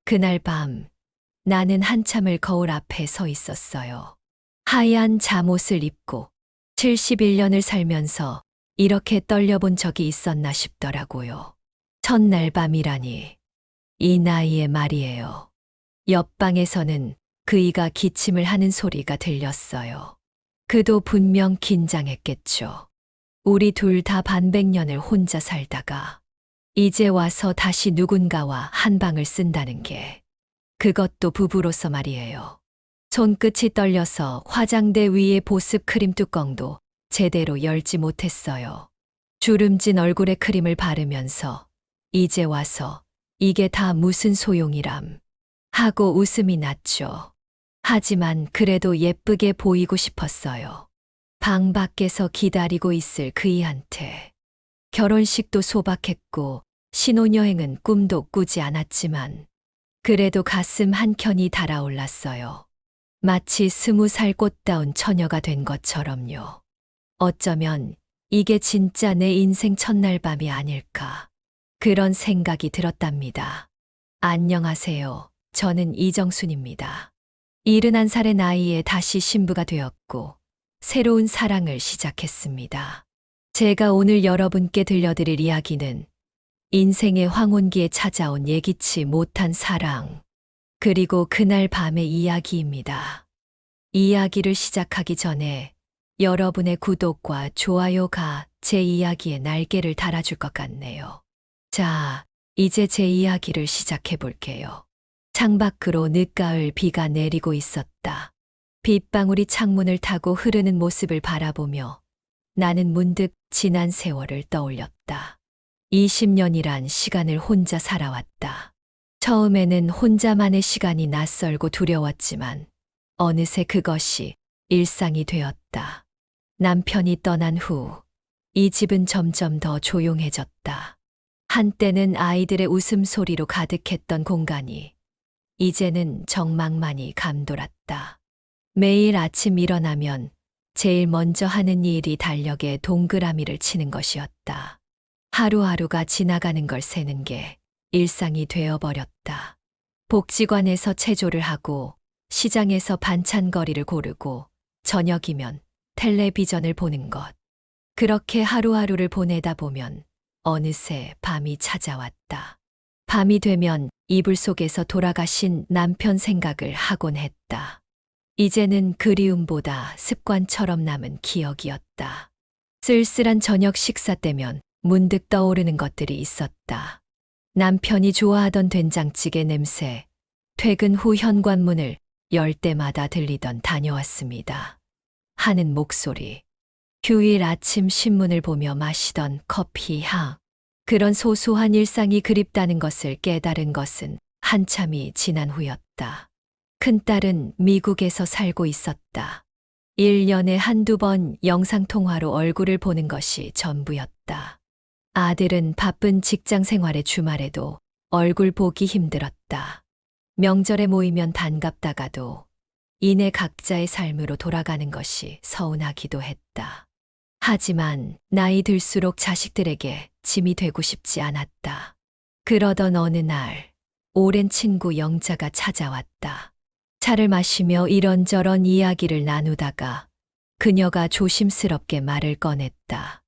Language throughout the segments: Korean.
그날 밤 나는 한참을 거울 앞에 서 있었어요. 하얀 잠옷을 입고 71년을 살면서 이렇게 떨려본 적이 있었나 싶더라고요. 첫날 밤이라니. 이 나이에 말이에요. 옆방에서는 그이가 기침을 하는 소리가 들렸어요. 그도 분명 긴장했겠죠. 우리 둘 다 반백년을 혼자 살다가 이제 와서 다시 누군가와 한 방을 쓴다는 게, 그것도 부부로서 말이에요. 손끝이 떨려서 화장대 위에 보습 크림 뚜껑도 제대로 열지 못했어요. 주름진 얼굴에 크림을 바르면서 이제 와서 이게 다 무슨 소용이람 하고 웃음이 났죠. 하지만 그래도 예쁘게 보이고 싶었어요. 방 밖에서 기다리고 있을 그이한테. 결혼식도 소박했고 신혼여행은 꿈도 꾸지 않았지만 그래도 가슴 한켠이 달아올랐어요. 마치 20살 꽃다운 처녀가 된 것처럼요. 어쩌면 이게 진짜 내 인생 첫날 밤이 아닐까. 그런 생각이 들었답니다. 안녕하세요. 저는 이정순입니다. 71살의 나이에 다시 신부가 되었고 새로운 사랑을 시작했습니다. 제가 오늘 여러분께 들려드릴 이야기는 인생의 황혼기에 찾아온 예기치 못한 사랑, 그리고 그날 밤의 이야기입니다. 이야기를 시작하기 전에 여러분의 구독과 좋아요가 제 이야기에 날개를 달아줄 것 같네요. 자, 이제 제 이야기를 시작해 볼게요. 창밖으로 늦가을 비가 내리고 있었다. 빗방울이 창문을 타고 흐르는 모습을 바라보며 나는 문득 지난 세월을 떠올렸다. 20년이란 시간을 혼자 살아왔다. 처음에는 혼자만의 시간이 낯설고 두려웠지만 어느새 그것이 일상이 되었다. 남편이 떠난 후 이 집은 점점 더 조용해졌다. 한때는 아이들의 웃음소리로 가득했던 공간이 이제는 정막만이 감돌았다. 매일 아침 일어나면 제일 먼저 하는 일이 달력에 동그라미를 치는 것이었다. 하루하루가 지나가는 걸 세는 게 일상이 되어버렸다. 복지관에서 체조를 하고 시장에서 반찬거리를 고르고 저녁이면 텔레비전을 보는 것. 그렇게 하루하루를 보내다 보면 어느새 밤이 찾아왔다. 밤이 되면 이불 속에서 돌아가신 남편 생각을 하곤 했다. 이제는 그리움보다 습관처럼 남은 기억이었다. 쓸쓸한 저녁 식사 때면 문득 떠오르는 것들이 있었다. 남편이 좋아하던 된장찌개 냄새, 퇴근 후 현관문을 열 때마다 들리던 다녀왔습니다 하는 목소리, 휴일 아침 신문을 보며 마시던 커피 향. 그런 소소한 일상이 그립다는 것을 깨달은 것은 한참이 지난 후였다. 큰딸은 미국에서 살고 있었다. 1년에 한두 번 영상통화로 얼굴을 보는 것이 전부였다. 아들은 바쁜 직장 생활의 주말에도 얼굴 보기 힘들었다. 명절에 모이면 반갑다가도 이내 각자의 삶으로 돌아가는 것이 서운하기도 했다. 하지만 나이 들수록 자식들에게 짐이 되고 싶지 않았다. 그러던 어느 날 오랜 친구 영자가 찾아왔다. 차를 마시며 이런저런 이야기를 나누다가 그녀가 조심스럽게 말을 꺼냈다.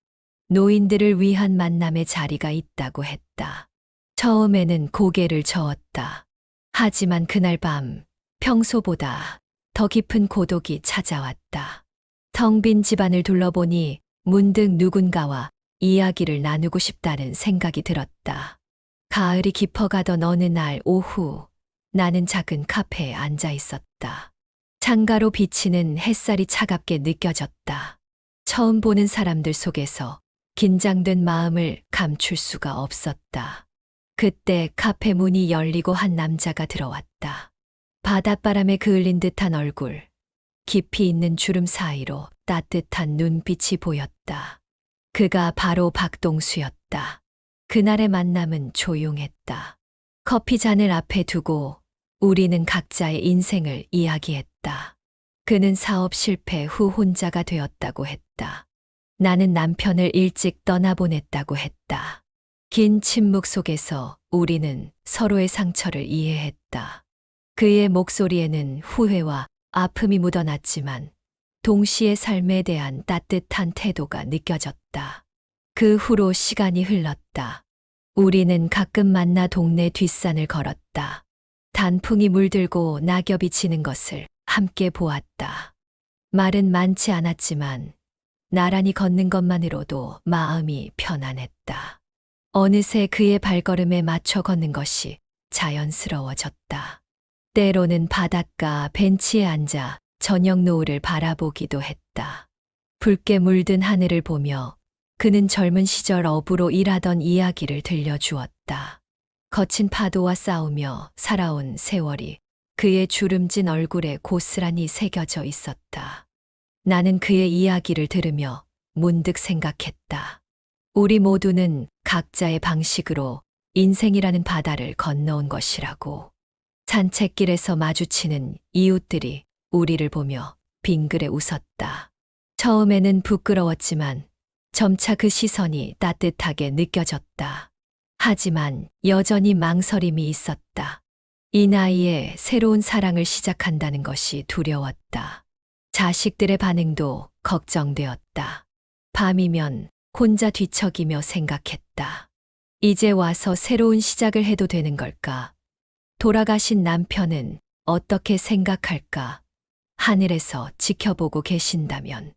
노인들을 위한 만남의 자리가 있다고 했다. 처음에는 고개를 저었다. 하지만 그날 밤 평소보다 더 깊은 고독이 찾아왔다. 텅 빈 집안을 둘러보니 문득 누군가와 이야기를 나누고 싶다는 생각이 들었다. 가을이 깊어가던 어느 날 오후 나는 작은 카페에 앉아 있었다. 창가로 비치는 햇살이 차갑게 느껴졌다. 처음 보는 사람들 속에서 긴장된 마음을 감출 수가 없었다. 그때 카페 문이 열리고 한 남자가 들어왔다. 바닷바람에 그을린 듯한 얼굴, 깊이 있는 주름 사이로 따뜻한 눈빛이 보였다. 그가 바로 박동수였다. 그날의 만남은 조용했다. 커피 잔을 앞에 두고 우리는 각자의 인생을 이야기했다. 그는 사업 실패 후 혼자가 되었다고 했다. 나는 남편을 일찍 떠나보냈다고 했다. 긴 침묵 속에서 우리는 서로의 상처를 이해했다. 있었다. 그의 목소리에는 후회와 아픔이 묻어났지만 동시에 삶에 대한 따뜻한 태도가 느껴졌다. 그 후로 시간이 흘렀다. 우리는 가끔 만나 동네 뒷산을 걸었다. 단풍이 물들고 낙엽이 지는 것을 함께 보았다. 말은 많지 않았지만 나란히 걷는 것만으로도 마음이 편안했다. 어느새 그의 발걸음에 맞춰 걷는 것이 자연스러워졌다. 때로는 바닷가 벤치에 앉아 저녁 노을을 바라보기도 했다. 붉게 물든 하늘을 보며 그는 젊은 시절 어부로 일하던 이야기를 들려주었다. 거친 파도와 싸우며 살아온 세월이 그의 주름진 얼굴에 고스란히 새겨져 있었다. 나는 그의 이야기를 들으며 문득 생각했다. 우리 모두는 각자의 방식으로 인생이라는 바다를 건너온 것이라고. 산책길에서 마주치는 이웃들이 우리를 보며 빙그레 웃었다. 처음에는 부끄러웠지만 점차 그 시선이 따뜻하게 느껴졌다. 하지만 여전히 망설임이 있었다. 이 나이에 새로운 사랑을 시작한다는 것이 두려웠다. 자식들의 반응도 걱정되었다. 밤이면 혼자 뒤척이며 생각했다. 이제 와서 새로운 시작을 해도 되는 걸까? 돌아가신 남편은 어떻게 생각할까? 하늘에서 지켜보고 계신다면.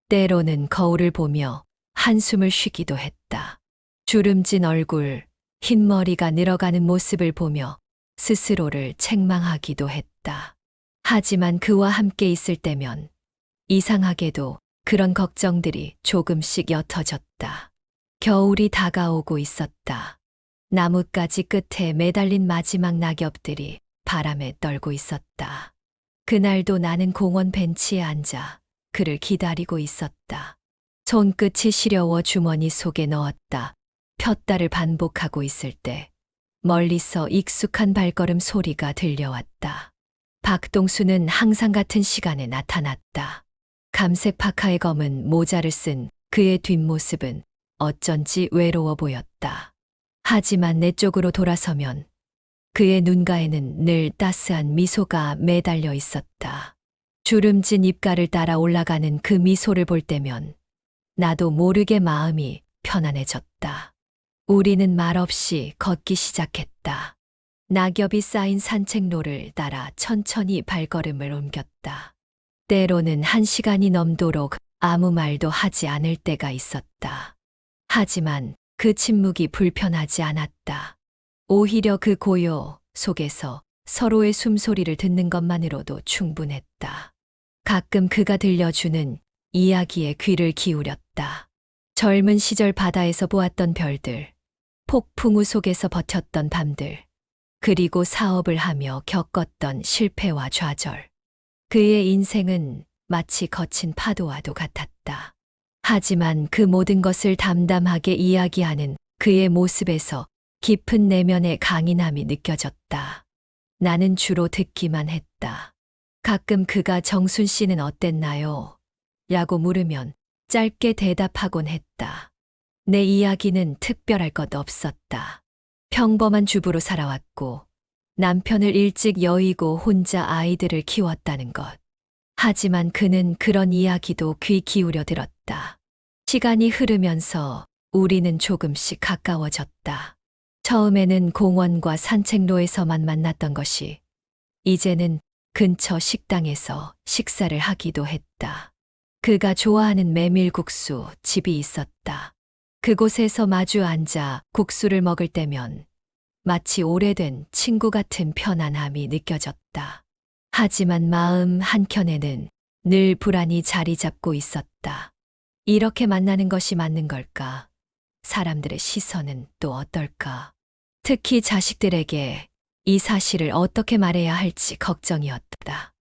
때로는 거울을 보며 한숨을 쉬기도 했다. 주름진 얼굴, 흰머리가 늘어가는 모습을 보며 스스로를 책망하기도 했다. 하지만 그와 함께 있을 때면 이상하게도 그런 걱정들이 조금씩 옅어졌다. 겨울이 다가오고 있었다. 나뭇가지 끝에 매달린 마지막 낙엽들이 바람에 떨고 있었다. 그날도 나는 공원 벤치에 앉아 그를 기다리고 있었다. 손끝이 시려워 주머니 속에 넣었다. 폈다를 반복하고 있을 때 멀리서 익숙한 발걸음 소리가 들려왔다. 박동수는 항상 같은 시간에 나타났다. 감색 파카의 검은 모자를 쓴 그의 뒷모습은 어쩐지 외로워 보였다. 하지만 내 쪽으로 돌아서면 그의 눈가에는 늘 따스한 미소가 매달려 있었다. 주름진 입가를 따라 올라가는 그 미소를 볼 때면 나도 모르게 마음이 편안해졌다. 우리는 말없이 걷기 시작했다. 낙엽이 쌓인 산책로를 따라 천천히 발걸음을 옮겼다. 때로는 1시간이 넘도록 아무 말도 하지 않을 때가 있었다. 하지만 그 침묵이 불편하지 않았다. 오히려 그 고요 속에서 서로의 숨소리를 듣는 것만으로도 충분했다. 가끔 그가 들려주는 이야기에 귀를 기울였다. 젊은 시절 바다에서 보았던 별들, 폭풍우 속에서 버텼던 밤들, 그리고 사업을 하며 겪었던 실패와 좌절. 그의 인생은 마치 거친 파도와도 같았다. 하지만 그 모든 것을 담담하게 이야기하는 그의 모습에서 깊은 내면의 강인함이 느껴졌다. 나는 주로 듣기만 했다. 가끔 그가 정순 씨는 어땠나요? 라고 물으면 짧게 대답하곤 했다. 내 이야기는 특별할 것 없었다. 평범한 주부로 살아왔고 남편을 일찍 여의고 혼자 아이들을 키웠다는 것. 하지만 그는 그런 이야기도 귀 기울여 들었다. 시간이 흐르면서 우리는 조금씩 가까워졌다. 처음에는 공원과 산책로에서만 만났던 것이 이제는 근처 식당에서 식사를 하기도 했다. 그가 좋아하는 메밀국수 집이 있었다. 그곳에서 마주 앉아 국수를 먹을 때면 마치 오래된 친구 같은 편안함이 느껴졌다. 하지만 마음 한켠에는 늘 불안이 자리 잡고 있었다. 이렇게 만나는 것이 맞는 걸까? 사람들의 시선은 또 어떨까? 특히 자식들에게 이 사실을 어떻게 말해야 할지 걱정이었다.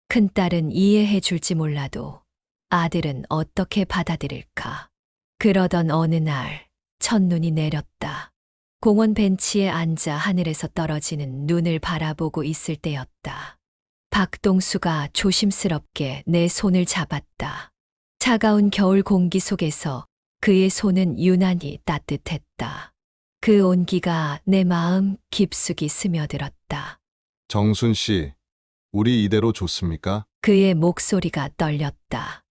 큰딸은 이해해 줄지 몰라도 아들은 어떻게 받아들일까? 그러던 어느 날 첫눈이 내렸다. 공원 벤치에 앉아 하늘에서 떨어지는 눈을 바라보고 있을 때였다. 박동수가 조심스럽게 내 손을 잡았다. 차가운 겨울 공기 속에서 그의 손은 유난히 따뜻했다. 그 온기가 내 마음 깊숙이 스며들었다. 정순 씨, 우리 이대로 좋습니까? 그의 목소리가 떨렸다.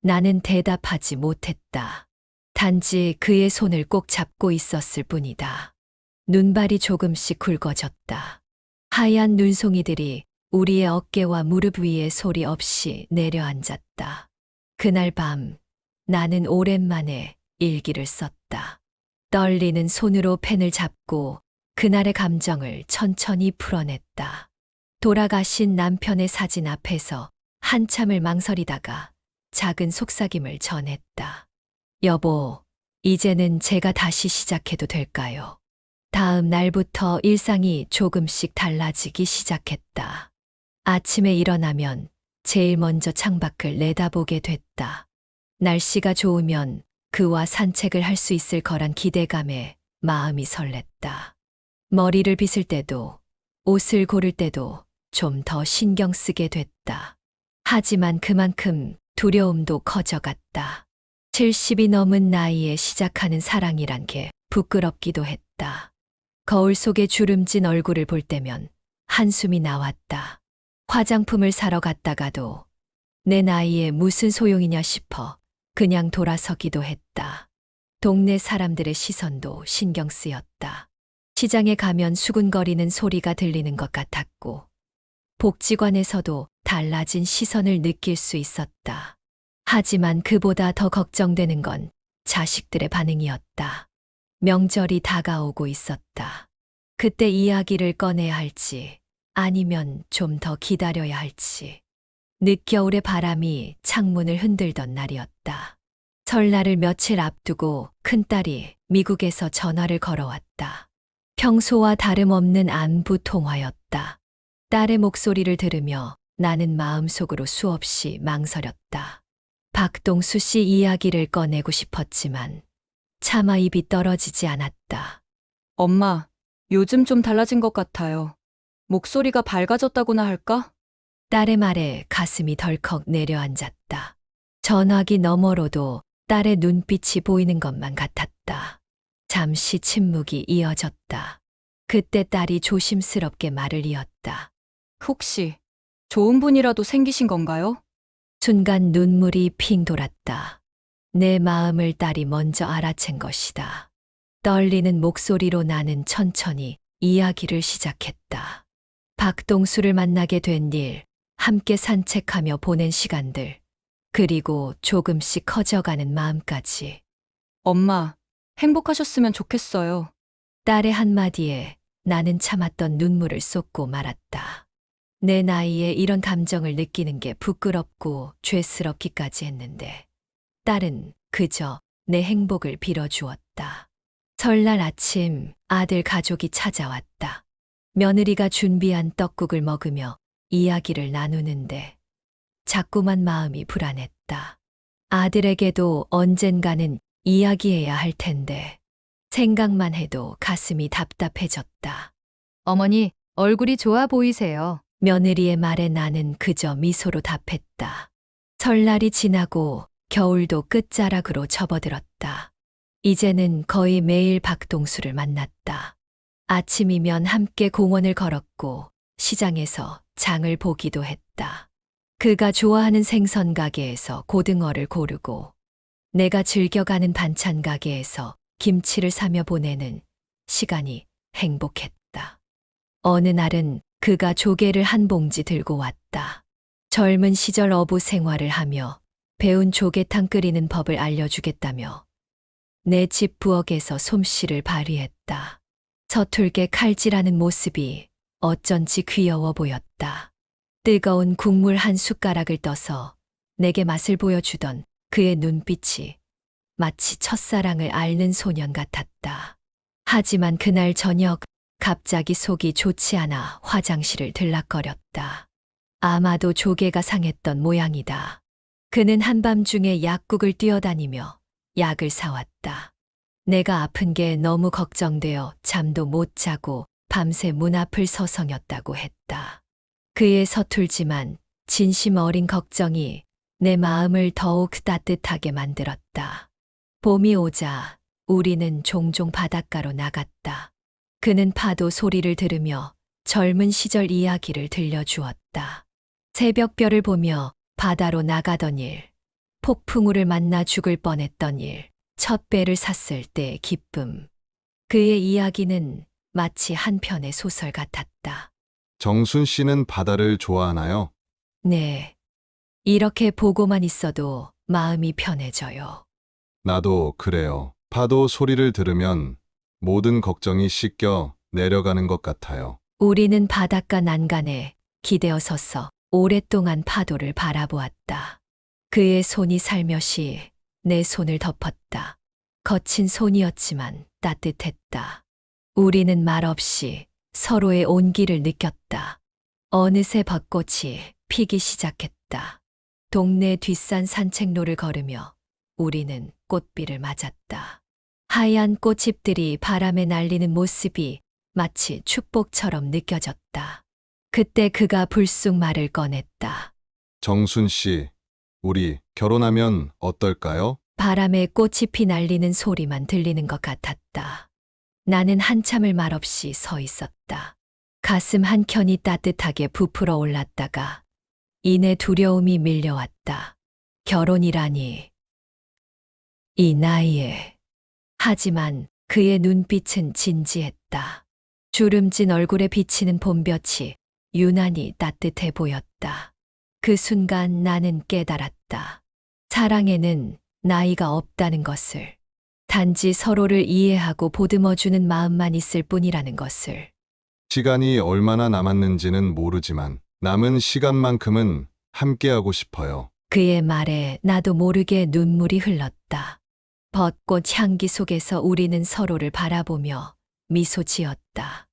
나는 대답하지 못했다. 단지 그의 손을 꼭 잡고 있었을 뿐이다. 눈발이 조금씩 굵어졌다. 하얀 눈송이들이 우리의 어깨와 무릎 위에 소리 없이 내려앉았다. 그날 밤 나는 오랜만에 일기를 썼다. 떨리는 손으로 펜을 잡고 그날의 감정을 천천히 풀어냈다. 돌아가신 남편의 사진 앞에서 한참을 망설이다가 작은 속삭임을 전했다. 여보, 이제는 제가 다시 시작해도 될까요? 다음 날부터 일상이 조금씩 달라지기 시작했다. 아침에 일어나면 제일 먼저 창밖을 내다보게 됐다. 날씨가 좋으면 그와 산책을 할 수 있을 거란 기대감에 마음이 설렜다. 머리를 빗을 때도, 옷을 고를 때도 좀 더 신경 쓰게 됐다. 하지만 그만큼 두려움도 커져갔다. 70이 넘은 나이에 시작하는 사랑이란 게 부끄럽기도 했다. 거울 속에 주름진 얼굴을 볼 때면 한숨이 나왔다. 화장품을 사러 갔다가도 내 나이에 무슨 소용이냐 싶어 그냥 돌아서기도 했다. 동네 사람들의 시선도 신경 쓰였다. 시장에 가면 수군거리는 소리가 들리는 것 같았고, 복지관에서도 달라진 시선을 느낄 수 있었다. 하지만 그보다 더 걱정되는 건 자식들의 반응이었다. 명절이 다가오고 있었다. 그때 이야기를 꺼내야 할지 아니면 좀 더 기다려야 할지. 늦겨울의 바람이 창문을 흔들던 날이었다. 설날을 며칠 앞두고 큰딸이 미국에서 전화를 걸어왔다. 평소와 다름없는 안부 통화였다. 딸의 목소리를 들으며 나는 마음속으로 수없이 망설였다. 박동수 씨 이야기를 꺼내고 싶었지만 차마 입이 떨어지지 않았다. 엄마, 요즘 좀 달라진 것 같아요. 목소리가 밝아졌다고나 할까? 딸의 말에 가슴이 덜컥 내려앉았다. 전화기 너머로도 딸의 눈빛이 보이는 것만 같았다. 잠시 침묵이 이어졌다. 그때 딸이 조심스럽게 말을 이었다. 혹시 좋은 분이라도 생기신 건가요? 순간 눈물이 핑 돌았다. 내 마음을 딸이 먼저 알아챈 것이다. 떨리는 목소리로 나는 천천히 이야기를 시작했다. 박동수를 만나게 된 일, 함께 산책하며 보낸 시간들, 그리고 조금씩 커져가는 마음까지. 엄마, 행복하셨으면 좋겠어요. 딸의 한마디에 나는 참았던 눈물을 쏟고 말았다. 내 나이에 이런 감정을 느끼는 게 부끄럽고 죄스럽기까지 했는데 딸은 그저 내 행복을 빌어주었다. 설날 아침 아들 가족이 찾아왔다. 며느리가 준비한 떡국을 먹으며 이야기를 나누는데 자꾸만 마음이 불안했다. 아들에게도 언젠가는 이야기해야 할 텐데 생각만 해도 가슴이 답답해졌다. 어머니, 얼굴이 좋아 보이세요. 며느리의 말에 나는 그저 미소로 답했다. 설날이 지나고 겨울도 끝자락으로 접어들었다. 이제는 거의 매일 박동수를 만났다. 아침이면 함께 공원을 걸었고 시장에서 장을 보기도 했다. 그가 좋아하는 생선 가게에서 고등어를 고르고 내가 즐겨가는 반찬 가게에서 김치를 사며 보내는 시간이 행복했다. 어느 날은 그가 조개를 한 봉지 들고 왔다. 젊은 시절 어부 생활을 하며 배운 조개탕 끓이는 법을 알려주겠다며 내 집 부엌에서 솜씨를 발휘했다. 서툴게 칼질하는 모습이 어쩐지 귀여워 보였다. 뜨거운 국물 한 숟가락을 떠서 내게 맛을 보여주던 그의 눈빛이 마치 첫사랑을 앓는 소년 같았다. 하지만 그날 저녁 갑자기 속이 좋지 않아 화장실을 들락거렸다. 아마도 조개가 상했던 모양이다. 그는 한밤중에 약국을 뛰어다니며 약을 사왔다. 내가 아픈 게 너무 걱정되어 잠도 못 자고 밤새 문 앞을 서성였다고 했다. 그의 서툴지만 진심 어린 걱정이 내 마음을 더욱 따뜻하게 만들었다. 봄이 오자 우리는 종종 바닷가로 나갔다. 그는 파도 소리를 들으며 젊은 시절 이야기를 들려주었다. 새벽별을 보며 바다로 나가던 일, 폭풍우를 만나 죽을 뻔했던 일, 첫 배를 샀을 때의 기쁨. 그의 이야기는 마치 한 편의 소설 같았다. 정순 씨는 바다를 좋아하나요? 네. 이렇게 보고만 있어도 마음이 편해져요. 나도 그래요. 파도 소리를 들으면 모든 걱정이 씻겨 내려가는 것 같아요. 우리는 바닷가 난간에 기대어 서서 오랫동안 파도를 바라보았다. 그의 손이 살며시 내 손을 덮었다. 거친 손이었지만 따뜻했다. 우리는 말없이 서로의 온기를 느꼈다. 어느새 벚꽃이 피기 시작했다. 동네 뒷산 산책로를 걸으며 우리는 꽃비를 맞았다. 하얀 꽃잎들이 바람에 날리는 모습이 마치 축복처럼 느껴졌다. 그때 그가 불쑥 말을 꺼냈다. 정순 씨, 우리 결혼하면 어떨까요? 바람에 꽃잎이 날리는 소리만 들리는 것 같았다. 나는 한참을 말없이 서 있었다. 가슴 한켠이 따뜻하게 부풀어 올랐다가 이내 두려움이 밀려왔다. 결혼이라니. 이 나이에. 하지만 그의 눈빛은 진지했다. 주름진 얼굴에 비치는 봄볕이 유난히 따뜻해 보였다. 그 순간 나는 깨달았다. 사랑에는 나이가 없다는 것을. 단지 서로를 이해하고 보듬어주는 마음만 있을 뿐이라는 것을. 시간이 얼마나 남았는지는 모르지만 남은 시간만큼은 함께하고 싶어요. 그의 말에 나도 모르게 눈물이 흘렀다. 벚꽃 향기 속에서 우리는 서로를 바라보며 미소 지었다.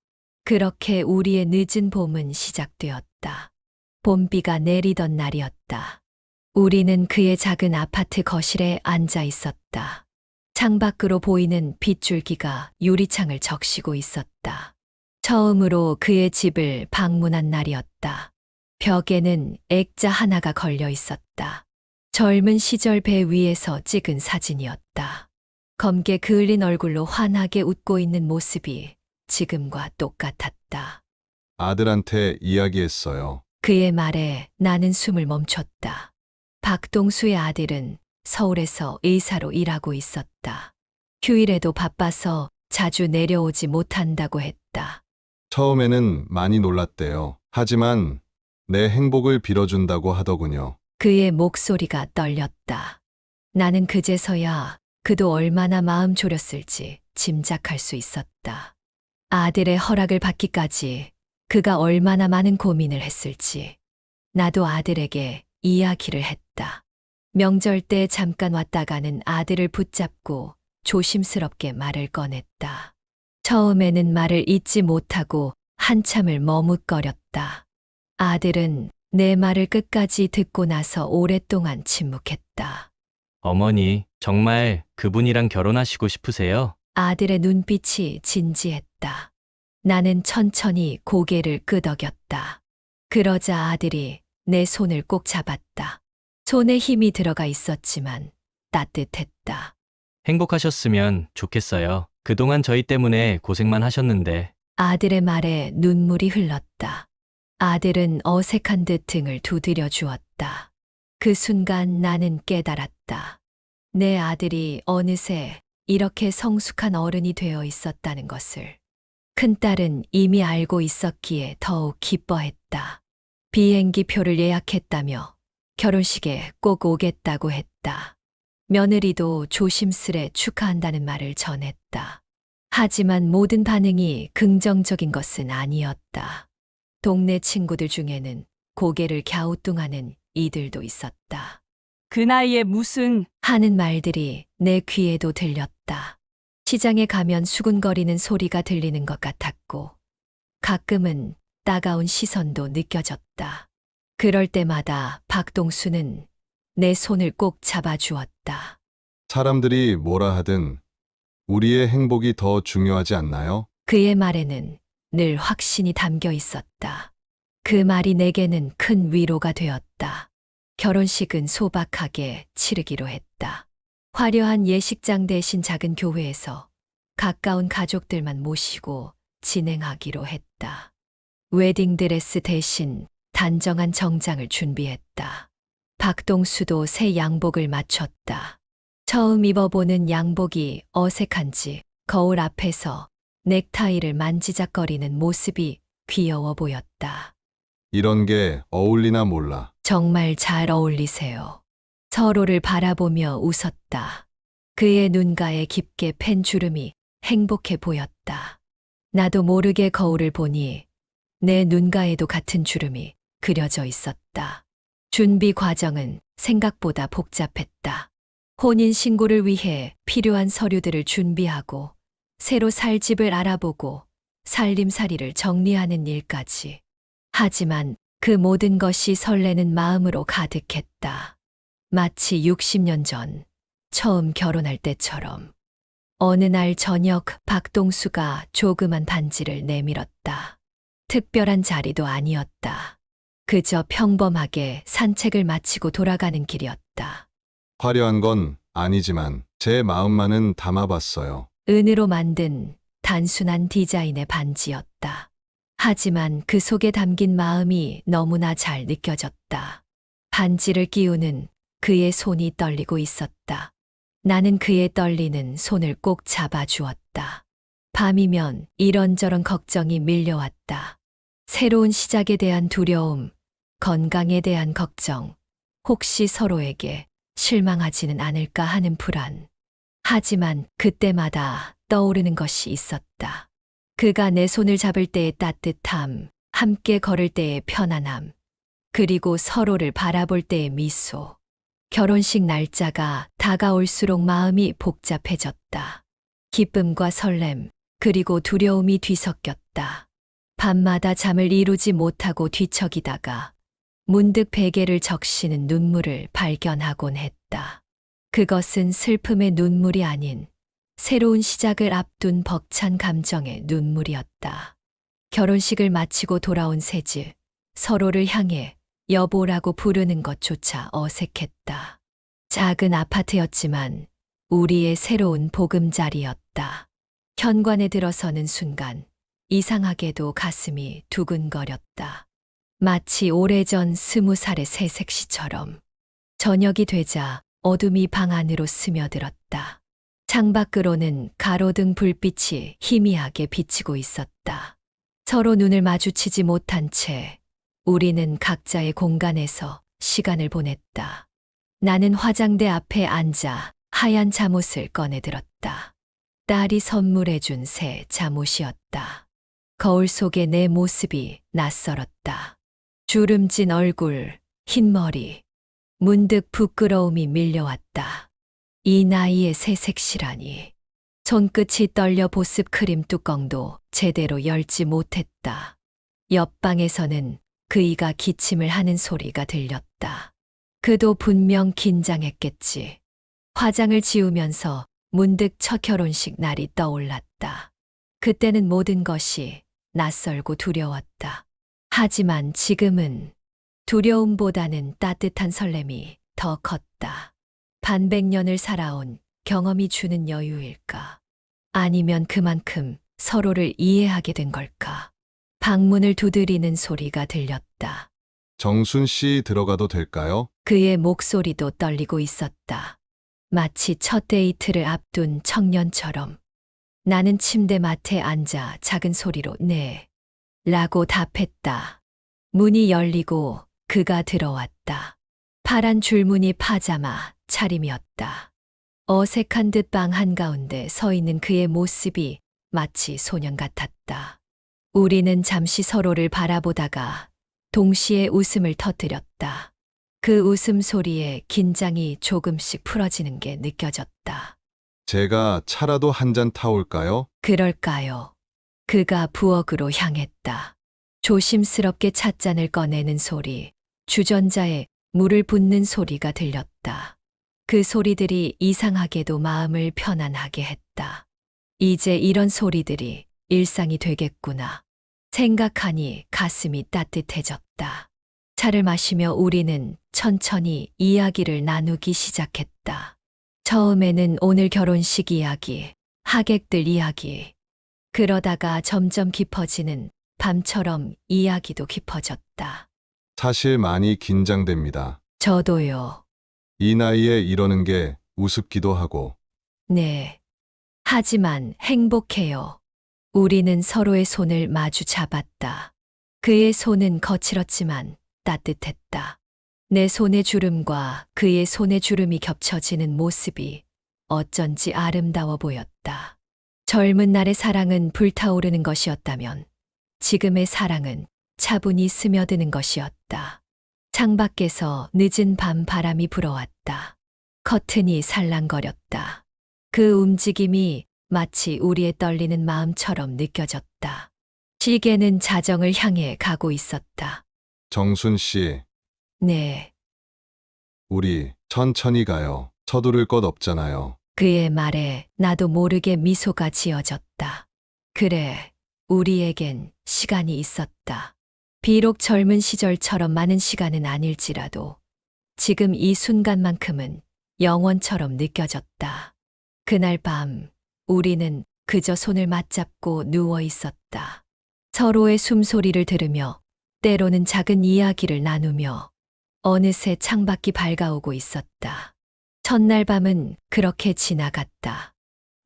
그렇게 우리의 늦은 봄은 시작되었다. 봄비가 내리던 날이었다. 우리는 그의 작은 아파트 거실에 앉아 있었다. 창밖으로 보이는 빗줄기가 유리창을 적시고 있었다. 처음으로 그의 집을 방문한 날이었다. 벽에는 액자 하나가 걸려 있었다. 젊은 시절 배 위에서 찍은 사진이었다. 검게 그을린 얼굴로 환하게 웃고 있는 모습이 지금과 똑같았다. 아들한테 이야기했어요. 그의 말에 나는 숨을 멈췄다. 박동수의 아들은 서울에서 의사로 일하고 있었다. 휴일에도 바빠서 자주 내려오지 못한다고 했다. 처음에는 많이 놀랐대요. 하지만 내 행복을 빌어준다고 하더군요. 그의 목소리가 떨렸다. 나는 그제서야 그도 얼마나 마음 졸였을지 짐작할 수 있었다. 아들의 허락을 받기까지 그가 얼마나 많은 고민을 했을지. 나도 아들에게 이야기를 했다. 명절 때 잠깐 왔다가는 아들을 붙잡고 조심스럽게 말을 꺼냈다. 처음에는 말을 잇지 못하고 한참을 머뭇거렸다. 아들은 내 말을 끝까지 듣고 나서 오랫동안 침묵했다. 어머니, 정말 그분이랑 결혼하시고 싶으세요? 아들의 눈빛이 진지했다. 나는 천천히 고개를 끄덕였다. 그러자 아들이 내 손을 꼭 잡았다. 손에 힘이 들어가 있었지만 따뜻했다. 행복하셨으면 좋겠어요. 그동안 저희 때문에 고생만 하셨는데. 아들의 말에 눈물이 흘렀다. 아들은 어색한 듯 등을 두드려 주었다. 그 순간 나는 깨달았다. 내 아들이 어느새 이렇게 성숙한 어른이 되어 있었다는 것을. 큰딸은 이미 알고 있었기에 더욱 기뻐했다. 비행기 표를 예약했다며 결혼식에 꼭 오겠다고 했다. 며느리도 조심스레 축하한다는 말을 전했다. 하지만 모든 반응이 긍정적인 것은 아니었다. 동네 친구들 중에는 고개를 갸우뚱하는 이들도 있었다. 그 나이에 무슨 하는 말들이 내 귀에도 들렸다. 시장에 가면 수군거리는 소리가 들리는 것 같았고, 가끔은 따가운 시선도 느껴졌다. 그럴 때마다 박동수는 내 손을 꼭 잡아주었다. 사람들이 뭐라 하든 우리의 행복이 더 중요하지 않나요? 그의 말에는 늘 확신이 담겨 있었다. 그 말이 내게는 큰 위로가 되었다. 결혼식은 소박하게 치르기로 했다. 화려한 예식장 대신 작은 교회에서 가까운 가족들만 모시고 진행하기로 했다. 웨딩드레스 대신 단정한 정장을 준비했다. 박동수도 새 양복을 맞췄다. 처음 입어보는 양복이 어색한지 거울 앞에서 넥타이를 만지작거리는 모습이 귀여워 보였다. 이런 게 어울리나 몰라. 정말 잘 어울리세요. 서로를 바라보며 웃었다. 그의 눈가에 깊게 팬 주름이 행복해 보였다. 나도 모르게 거울을 보니 내 눈가에도 같은 주름이 그려져 있었다. 준비 과정은 생각보다 복잡했다. 혼인신고를 위해 필요한 서류들을 준비하고 새로 살 집을 알아보고 살림살이를 정리하는 일까지. 하지만 그 모든 것이 설레는 마음으로 가득했다. 마치 60년 전 처음 결혼할 때처럼. 어느 날 저녁 박동수가 조그만 반지를 내밀었다. 특별한 자리도 아니었다. 그저 평범하게 산책을 마치고 돌아가는 길이었다. 화려한 건 아니지만 제 마음만은 담아봤어요. 은으로 만든 단순한 디자인의 반지였다. 하지만 그 속에 담긴 마음이 너무나 잘 느껴졌다. 반지를 끼우는 그의 손이 떨리고 있었다. 나는 그의 떨리는 손을 꼭 잡아주었다. 밤이면 이런저런 걱정이 밀려왔다. 새로운 시작에 대한 두려움, 건강에 대한 걱정, 혹시 서로에게 실망하지는 않을까 하는 불안. 하지만 그때마다 떠오르는 것이 있었다. 그가 내 손을 잡을 때의 따뜻함, 함께 걸을 때의 편안함, 그리고 서로를 바라볼 때의 미소. 결혼식 날짜가 다가올수록 마음이 복잡해졌다. 기쁨과 설렘, 그리고 두려움이 뒤섞였다. 밤마다 잠을 이루지 못하고 뒤척이다가 문득 베개를 적시는 눈물을 발견하곤 했다. 그것은 슬픔의 눈물이 아닌 새로운 시작을 앞둔 벅찬 감정의 눈물이었다. 결혼식을 마치고 돌아온 새집, 서로를 향해 여보라고 부르는 것조차 어색했다. 작은 아파트였지만 우리의 새로운 보금자리였다. 현관에 들어서는 순간 이상하게도 가슴이 두근거렸다. 마치 오래전 20살의 새색시처럼. 저녁이 되자 어둠이 방 안으로 스며들었다. 창밖으로는 가로등 불빛이 희미하게 비치고 있었다. 서로 눈을 마주치지 못한 채 우리는 각자의 공간에서 시간을 보냈다. 나는 화장대 앞에 앉아 하얀 잠옷을 꺼내들었다. 딸이 선물해준 새 잠옷이었다. 거울 속에 내 모습이 낯설었다. 주름진 얼굴, 흰 머리. 문득 부끄러움이 밀려왔다. 이 나이에 새색시라니. 손끝이 떨려 보습 크림 뚜껑도 제대로 열지 못했다. 옆방에서는 그이가 기침을 하는 소리가 들렸다. 그도 분명 긴장했겠지. 화장을 지우면서 문득 첫 결혼식 날이 떠올랐다. 그때는 모든 것이 낯설고 두려웠다. 하지만 지금은 두려움보다는 따뜻한 설렘이 더 컸다. 반백년을 살아온 경험이 주는 여유일까? 아니면 그만큼 서로를 이해하게 된 걸까? 방문을 두드리는 소리가 들렸다. 정순 씨 들어가도 될까요? 그의 목소리도 떨리고 있었다. 마치 첫 데이트를 앞둔 청년처럼. 나는 침대맡에 앉아 작은 소리로 네, 라고 답했다. 문이 열리고 그가 들어왔다. 파란 줄무늬 파자마 차림이었다. 어색한 듯 방 한가운데 서 있는 그의 모습이 마치 소년 같았다. 우리는 잠시 서로를 바라보다가 동시에 웃음을 터뜨렸다. 그 웃음소리에 긴장이 조금씩 풀어지는 게 느껴졌다. 제가 차라도 한 잔 타올까요? 그럴까요? 그가 부엌으로 향했다. 조심스럽게 찻잔을 꺼내는 소리, 주전자에 물을 붓는 소리가 들렸다. 그 소리들이 이상하게도 마음을 편안하게 했다. 이제 이런 소리들이 일상이 되겠구나. 생각하니 가슴이 따뜻해졌다. 차를 마시며 우리는 천천히 이야기를 나누기 시작했다. 처음에는 오늘 결혼식 이야기, 하객들 이야기. 그러다가 점점 깊어지는 밤처럼 이야기도 깊어졌다. 사실 많이 긴장됩니다. 저도요. 이 나이에 이러는 게 우습기도 하고. 네. 하지만 행복해요. 우리는 서로의 손을 마주 잡았다. 그의 손은 거칠었지만 따뜻했다. 내 손의 주름과 그의 손의 주름이 겹쳐지는 모습이 어쩐지 아름다워 보였다. 젊은 날의 사랑은 불타오르는 것이었다면 지금의 사랑은 차분히 스며드는 것이었다. 창밖에서 늦은 밤 바람이 불어왔다. 커튼이 살랑거렸다. 그 움직임이 마치 우리의 떨리는 마음처럼 느껴졌다. 시계는 자정을 향해 가고 있었다. 정순 씨, 네, 우리 천천히 가요. 서두를 것 없잖아요. 그의 말에 나도 모르게 미소가 지어졌다. 그래, 우리에겐 시간이 있었다. 비록 젊은 시절처럼 많은 시간은 아닐지라도 지금 이 순간만큼은 영원처럼 느껴졌다. 그날 밤 우리는 그저 손을 맞잡고 누워 있었다. 서로의 숨소리를 들으며 때로는 작은 이야기를 나누며 어느새 창밖이 밝아오고 있었다. 첫날 밤은 그렇게 지나갔다.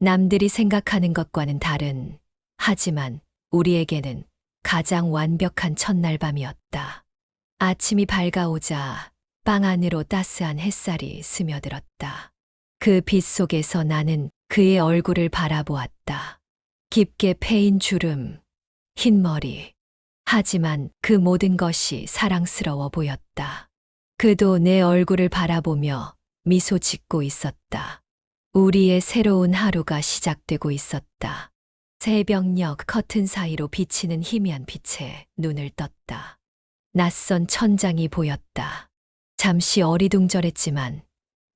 남들이 생각하는 것과는 다른, 하지만 우리에게는 가장 완벽한 첫날 밤이었다. 아침이 밝아오자 방 안으로 따스한 햇살이 스며들었다. 그 빛 속에서 나는 그의 얼굴을 바라보았다. 깊게 패인 주름, 흰 머리. 하지만 그 모든 것이 사랑스러워 보였다. 그도 내 얼굴을 바라보며 미소 짓고 있었다. 우리의 새로운 하루가 시작되고 있었다. 새벽녘 커튼 사이로 비치는 희미한 빛에 눈을 떴다. 낯선 천장이 보였다. 잠시 어리둥절했지만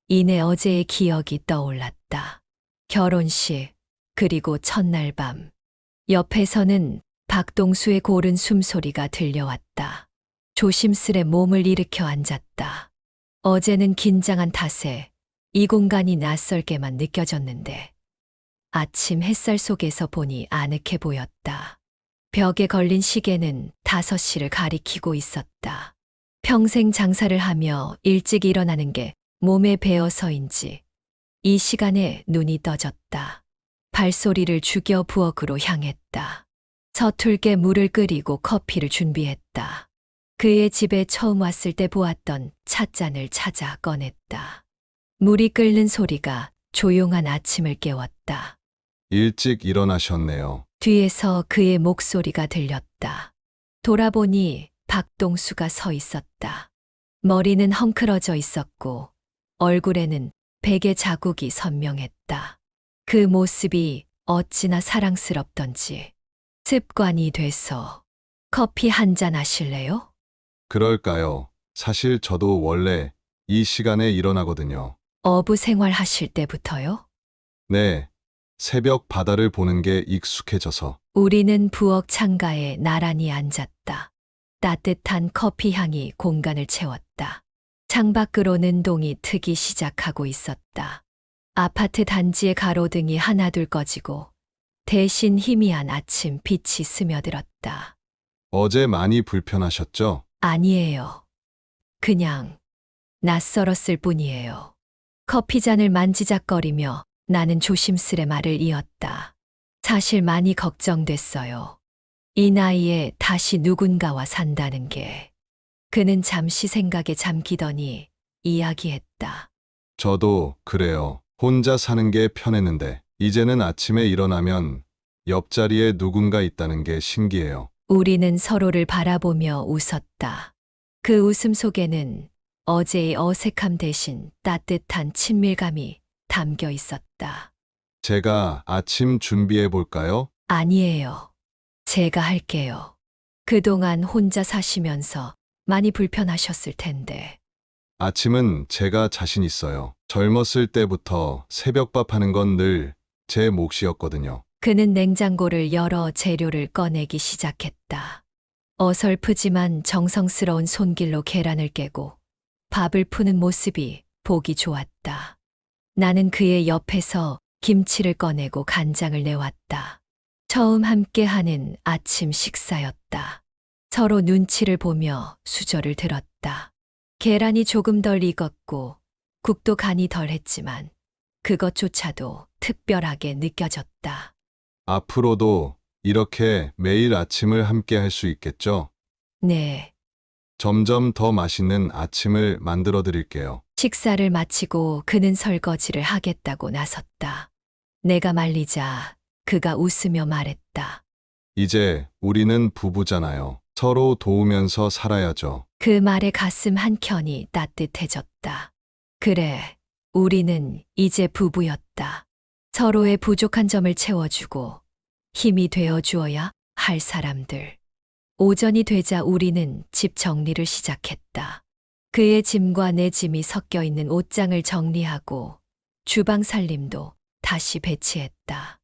이내 어제의 기억이 떠올랐다. 결혼식, 그리고 첫날 밤. 옆에서는 박동수의 고른 숨소리가 들려왔다. 조심스레 몸을 일으켜 앉았다. 어제는 긴장한 탓에 이 공간이 낯설게만 느껴졌는데 아침 햇살 속에서 보니 아늑해 보였다. 벽에 걸린 시계는 5시를 가리키고 있었다. 평생 장사를 하며 일찍 일어나는 게 몸에 배어서인지 이 시간에 눈이 떠졌다. 발소리를 죽여 부엌으로 향했다. 서툴게 물을 끓이고 커피를 준비했다. 그의 집에 처음 왔을 때 보았던 찻잔을 찾아 꺼냈다. 물이 끓는 소리가 조용한 아침을 깨웠다. 일찍 일어나셨네요. 뒤에서 그의 목소리가 들렸다. 돌아보니 박동수가 서 있었다. 머리는 헝클어져 있었고 얼굴에는 베개 자국이 선명했다. 그 모습이 어찌나 사랑스럽던지 습관이 돼서 커피 한 잔 하실래요? 그럴까요? 사실 저도 원래 이 시간에 일어나거든요. 어부 생활 하실 때부터요? 네, 새벽 바다를 보는 게 익숙해져서. 우리는 부엌 창가에 나란히 앉았다. 따뜻한 커피 향이 공간을 채웠다. 창밖으로 눈동이 트기 시작하고 있었다. 아파트 단지의 가로등이 하나둘 꺼지고 대신 희미한 아침 빛이 스며들었다. 어제 많이 불편하셨죠? 아니에요. 그냥 낯설었을 뿐이에요. 커피잔을 만지작거리며 나는 조심스레 말을 이었다. 사실 많이 걱정됐어요. 이 나이에 다시 누군가와 산다는 게. 그는 잠시 생각에 잠기더니 이야기했다. 저도 그래요. 혼자 사는 게 편했는데, 이제는 아침에 일어나면 옆자리에 누군가 있다는 게 신기해요. 우리는 서로를 바라보며 웃었다. 그 웃음 속에는 어제의 어색함 대신 따뜻한 친밀감이 담겨 있었다. 제가 아침 준비해 볼까요? 아니에요. 제가 할게요. 그동안 혼자 사시면서 많이 불편하셨을 텐데. 아침은 제가 자신 있어요. 젊었을 때부터 새벽밥 하는 건 늘 제 몫이었거든요. 그는 냉장고를 열어 재료를 꺼내기 시작했다. 어설프지만 정성스러운 손길로 계란을 깨고 밥을 푸는 모습이 보기 좋았다. 나는 그의 옆에서 김치를 꺼내고 간장을 내왔다. 처음 함께하는 아침 식사였다. 서로 눈치를 보며 수저를 들었다. 계란이 조금 덜 익었고 국도 간이 덜했지만 그것조차도 특별하게 느껴졌다. 앞으로도 이렇게 매일 아침을 함께 할 수 있겠죠? 네. 점점 더 맛있는 아침을 만들어 드릴게요. 식사를 마치고 그는 설거지를 하겠다고 나섰다. 내가 말리자 그가 웃으며 말했다. 이제 우리는 부부잖아요. 서로 도우면서 살아야죠. 그 말에 가슴 한켠이 따뜻해졌다. 그래, 우리는 이제 부부였다. 서로의 부족한 점을 채워주고 힘이 되어 주어야 할 사람들. 오전이 되자 우리는 집 정리를 시작했다. 그의 짐과 내 짐이 섞여 있는 옷장을 정리하고 주방 살림도 다시 배치했다.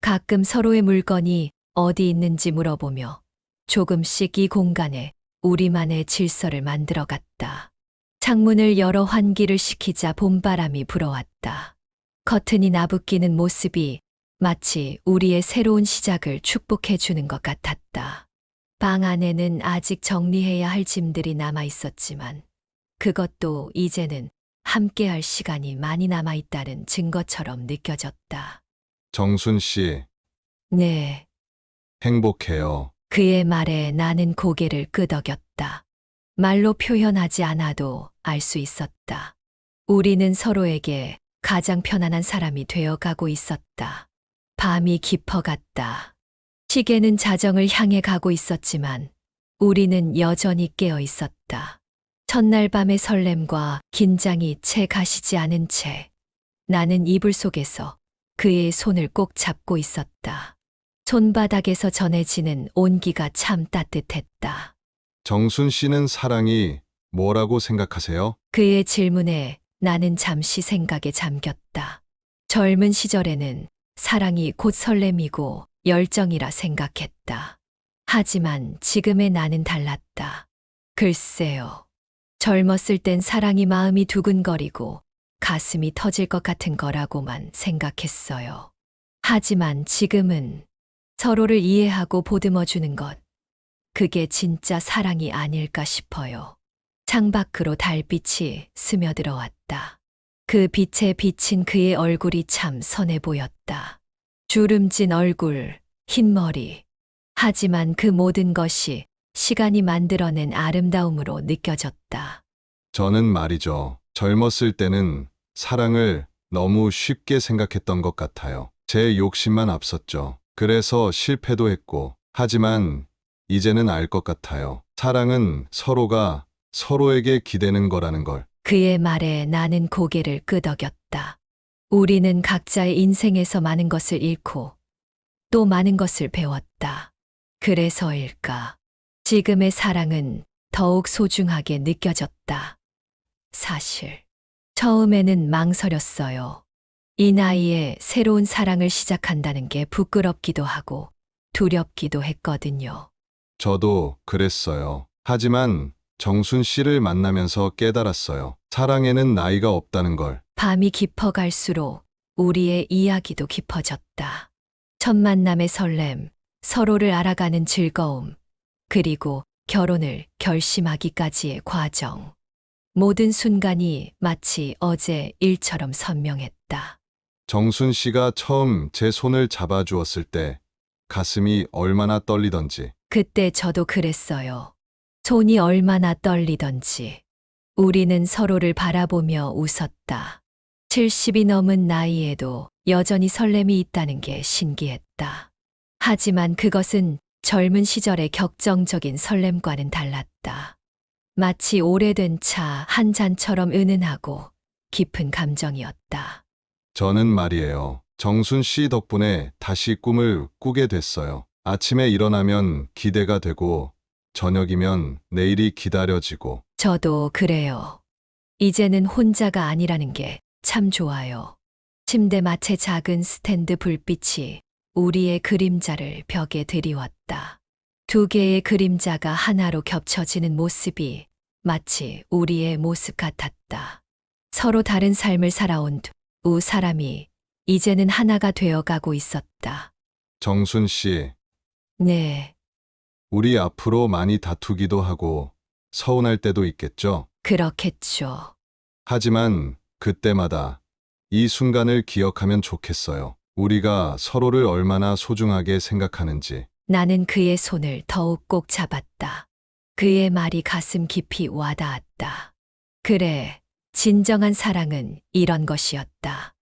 가끔 서로의 물건이 어디 있는지 물어보며 조금씩 이 공간에 우리만의 질서를 만들어 갔다. 창문을 열어 환기를 시키자 봄바람이 불어왔다. 커튼이 나부끼는 모습이 마치 우리의 새로운 시작을 축복해 주는 것 같았다. 방 안에는 아직 정리해야 할 짐들이 남아 있었지만 그것도 이제는 함께할 시간이 많이 남아 있다는 증거처럼 느껴졌다. 정순 씨, 네. 행복해요. 그의 말에 나는 고개를 끄덕였다. 말로 표현하지 않아도 알 수 있었다. 우리는 서로에게 가장 편안한 사람이 되어가고 있었다. 밤이 깊어갔다. 시계는 자정을 향해 가고 있었지만 우리는 여전히 깨어 있었다. 첫날 밤의 설렘과 긴장이 채 가시지 않은 채 나는 이불 속에서 그의 손을 꼭 잡고 있었다. 손바닥에서 전해지는 온기가 참 따뜻했다. 정순 씨는 사랑이 뭐라고 생각하세요? 그의 질문에 나는 잠시 생각에 잠겼다. 젊은 시절에는 사랑이 곧 설렘이고 열정이라 생각했다. 하지만 지금의 나는 달랐다. 글쎄요. 젊었을 땐 사랑이 마음이 두근거리고 가슴이 터질 것 같은 거라고만 생각했어요. 하지만 지금은 서로를 이해하고 보듬어주는 것, 그게 진짜 사랑이 아닐까 싶어요. 창밖으로 달빛이 스며들어왔다. 그 빛에 비친 그의 얼굴이 참 선해 보였다. 주름진 얼굴, 흰 머리. 하지만 그 모든 것이 시간이 만들어낸 아름다움으로 느껴졌다. 저는 말이죠. 젊었을 때는 사랑을 너무 쉽게 생각했던 것 같아요. 제 욕심만 앞섰죠. 그래서 실패도 했고, 하지만 이제는 알 것 같아요. 사랑은 서로가 서로에게 기대는 거라는 걸. 그의 말에 나는 고개를 끄덕였다. 우리는 각자의 인생에서 많은 것을 잃고 또 많은 것을 배웠다. 그래서일까? 지금의 사랑은 더욱 소중하게 느껴졌다. 사실, 처음에는 망설였어요. 이 나이에 새로운 사랑을 시작한다는 게 부끄럽기도 하고 두렵기도 했거든요. 저도 그랬어요. 하지만 정순 씨를 만나면서 깨달았어요. 사랑에는 나이가 없다는 걸. 밤이 깊어갈수록 우리의 이야기도 깊어졌다. 첫 만남의 설렘, 서로를 알아가는 즐거움, 그리고 결혼을 결심하기까지의 과정. 모든 순간이 마치 어제 일처럼 선명했다. 정순 씨가 처음 제 손을 잡아주었을 때 가슴이 얼마나 떨리던지. 그때 저도 그랬어요. 손이 얼마나 떨리던지. 우리는 서로를 바라보며 웃었다. 70이 넘은 나이에도 여전히 설렘이 있다는 게 신기했다. 하지만 그것은 젊은 시절의 격정적인 설렘과는 달랐다. 마치 오래된 차 한 잔처럼 은은하고 깊은 감정이었다. 저는 말이에요. 정순 씨 덕분에 다시 꿈을 꾸게 됐어요. 아침에 일어나면 기대가 되고 저녁이면 내일이 기다려지고. 저도 그래요. 이제는 혼자가 아니라는 게 참 좋아요. 침대 맡의 작은 스탠드 불빛이 우리의 그림자를 벽에 드리웠다. 두 개의 그림자가 하나로 겹쳐지는 모습이 마치 우리의 모습 같았다. 서로 다른 삶을 살아온 두 사람이 이제는 하나가 되어가고 있었다. 정순 씨, 네, 우리 앞으로 많이 다투기도 하고 서운할 때도 있겠죠? 그렇겠죠. 하지만 그때마다 이 순간을 기억하면 좋겠어요. 우리가 서로를 얼마나 소중하게 생각하는지. 나는 그의 손을 더욱 꼭 잡았다. 그의 말이 가슴 깊이 와닿았다. 그래, 진정한 사랑은 이런 것이었다.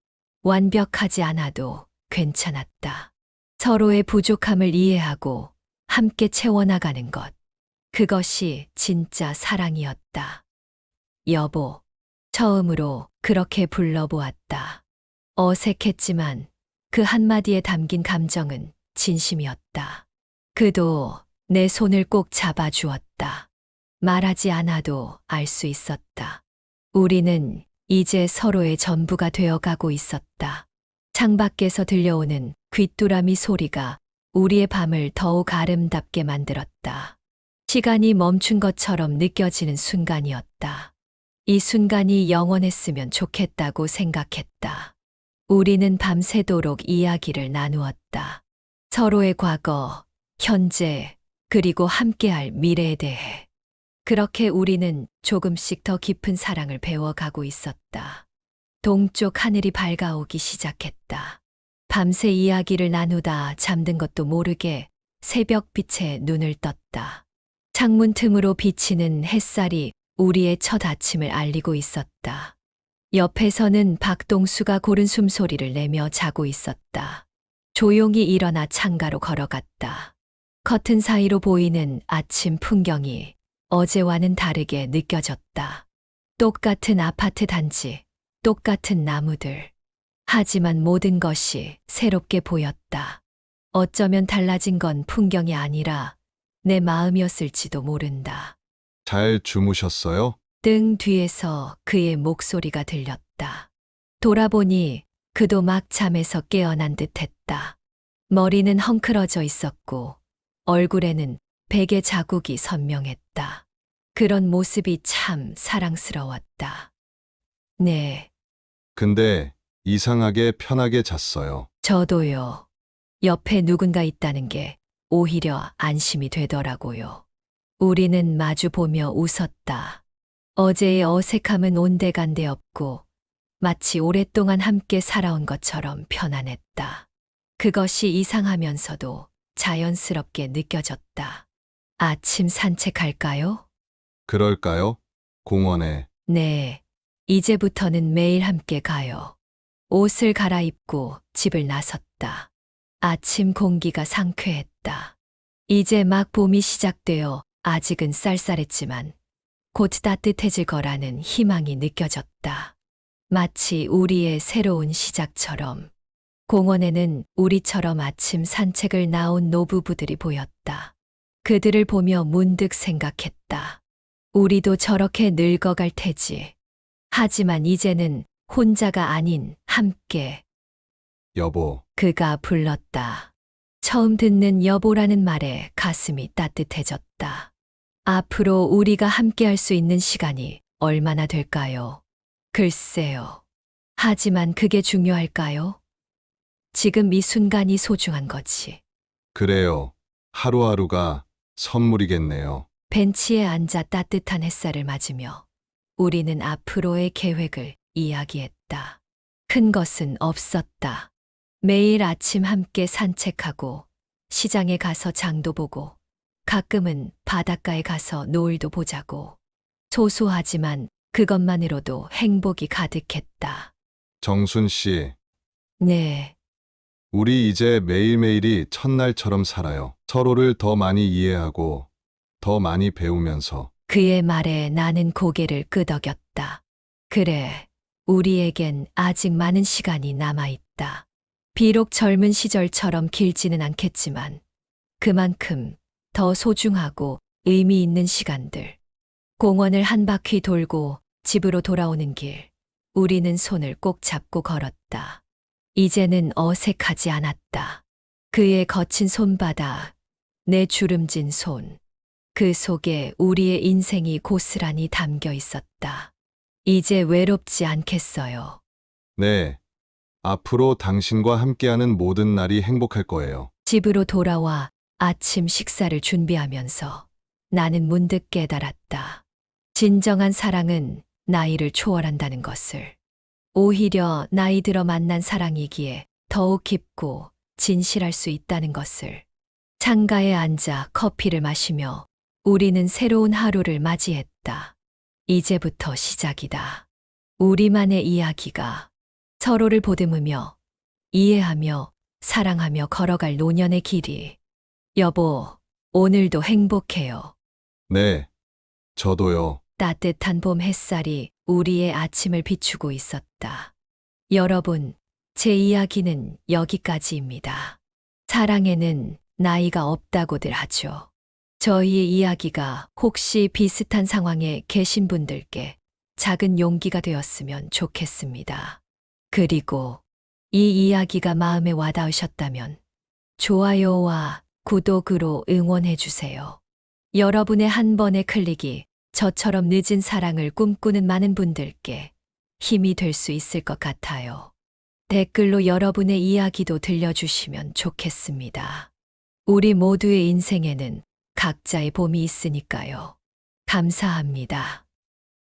완벽하지 않아도 괜찮았다. 서로의 부족함을 이해하고 함께 채워나가는 것. 그것이 진짜 사랑이었다. 여보, 처음으로 그렇게 불러보았다. 어색했지만 그 한마디에 담긴 감정은 진심이었다. 그도 내 손을 꼭 잡아주었다. 말하지 않아도 알 수 있었다. 우리는 이제 서로의 전부가 되어가고 있었다. 창밖에서 들려오는 귀뚜라미 소리가 우리의 밤을 더욱 아름답게 만들었다. 시간이 멈춘 것처럼 느껴지는 순간이었다. 이 순간이 영원했으면 좋겠다고 생각했다. 우리는 밤새도록 이야기를 나누었다. 서로의 과거, 현재, 그리고 함께할 미래에 대해. 그렇게 우리는 조금씩 더 깊은 사랑을 배워가고 있었다. 동쪽 하늘이 밝아오기 시작했다. 밤새 이야기를 나누다 잠든 것도 모르게 새벽빛에 눈을 떴다. 창문 틈으로 비치는 햇살이 우리의 첫 아침을 알리고 있었다. 옆에서는 박동수가 고른 숨소리를 내며 자고 있었다. 조용히 일어나 창가로 걸어갔다. 커튼 사이로 보이는 아침 풍경이 어제와는 다르게 느껴졌다. 똑같은 아파트 단지, 똑같은 나무들. 하지만 모든 것이 새롭게 보였다. 어쩌면 달라진 건 풍경이 아니라 내 마음이었을지도 모른다. 잘 주무셨어요? 등 뒤에서 그의 목소리가 들렸다. 돌아보니 그도 막 잠에서 깨어난 듯했다. 머리는 헝클어져 있었고 얼굴에는 베개 자국이 선명했다. 그런 모습이 참 사랑스러웠다. 네, 근데 이상하게 편하게 잤어요. 저도요. 옆에 누군가 있다는 게 오히려 안심이 되더라고요. 우리는 마주보며 웃었다. 어제의 어색함은 온데간데 없고 마치 오랫동안 함께 살아온 것처럼 편안했다. 그것이 이상하면서도 자연스럽게 느껴졌다. 아침 산책할까요? 그럴까요? 공원에. 네, 이제부터는 매일 함께 가요. 옷을 갈아입고 집을 나섰다. 아침 공기가 상쾌했다. 이제 막 봄이 시작되어 아직은 쌀쌀했지만 곧 따뜻해질 거라는 희망이 느껴졌다. 마치 우리의 새로운 시작처럼. 공원에는 우리처럼 아침 산책을 나온 노부부들이 보였다. 그들을 보며 문득 생각했다. 우리도 저렇게 늙어갈 테지. 하지만 이제는 혼자가 아닌 함께. 여보, 그가 불렀다. 처음 듣는 여보라는 말에 가슴이 따뜻해졌다. 앞으로 우리가 함께할 수 있는 시간이 얼마나 될까요? 글쎄요. 하지만 그게 중요할까요? 지금 이 순간이 소중한 거지. 그래요. 하루하루가 선물이겠네요. 벤치에 앉아 따뜻한 햇살을 맞으며 우리는 앞으로의 계획을 이야기했다. 큰 것은 없었다. 매일 아침 함께 산책하고 시장에 가서 장도 보고 가끔은 바닷가에 가서 노을도 보자고. 소소하지만 그것만으로도 행복이 가득했다. 정순 씨, 네, 우리 이제 매일매일이 첫날처럼 살아요. 서로를 더 많이 이해하고 더 많이 배우면서. 그의 말에 나는 고개를 끄덕였다. 그래, 우리에겐 아직 많은 시간이 남아있다. 비록 젊은 시절처럼 길지는 않겠지만 그만큼 더 소중하고 의미 있는 시간들. 공원을 한 바퀴 돌고 집으로 돌아오는 길, 우리는 손을 꼭 잡고 걸었다. 이제는 어색하지 않았다. 그의 거친 손바닥, 내 주름진 손. 그 속에 우리의 인생이 고스란히 담겨 있었다. 이제 외롭지 않겠어요. 네. 앞으로 당신과 함께하는 모든 날이 행복할 거예요. 집으로 돌아와 아침 식사를 준비하면서 나는 문득 깨달았다. 진정한 사랑은 나이를 초월한다는 것을. 오히려 나이 들어 만난 사랑이기에 더욱 깊고 진실할 수 있다는 것을. 창가에 앉아 커피를 마시며 우리는 새로운 하루를 맞이했다. 이제부터 시작이다. 우리만의 이야기가. 서로를 보듬으며 이해하며 사랑하며 걸어갈 노년의 길이. 여보, 오늘도 행복해요. 네, 저도요. 따뜻한 봄 햇살이 우리의 아침을 비추고 있었다. 여러분, 제 이야기는 여기까지입니다. 사랑에는 나이가 없다고들 하죠. 저희의 이야기가 혹시 비슷한 상황에 계신 분들께 작은 용기가 되었으면 좋겠습니다. 그리고 이 이야기가 마음에 와닿으셨다면 좋아요와 구독으로 응원해 주세요. 여러분의 한 번의 클릭이 저처럼 늦은 사랑을 꿈꾸는 많은 분들께 힘이 될 수 있을 것 같아요. 댓글로 여러분의 이야기도 들려주시면 좋겠습니다. 우리 모두의 인생에는 각자의 봄이 있으니까요. 감사합니다.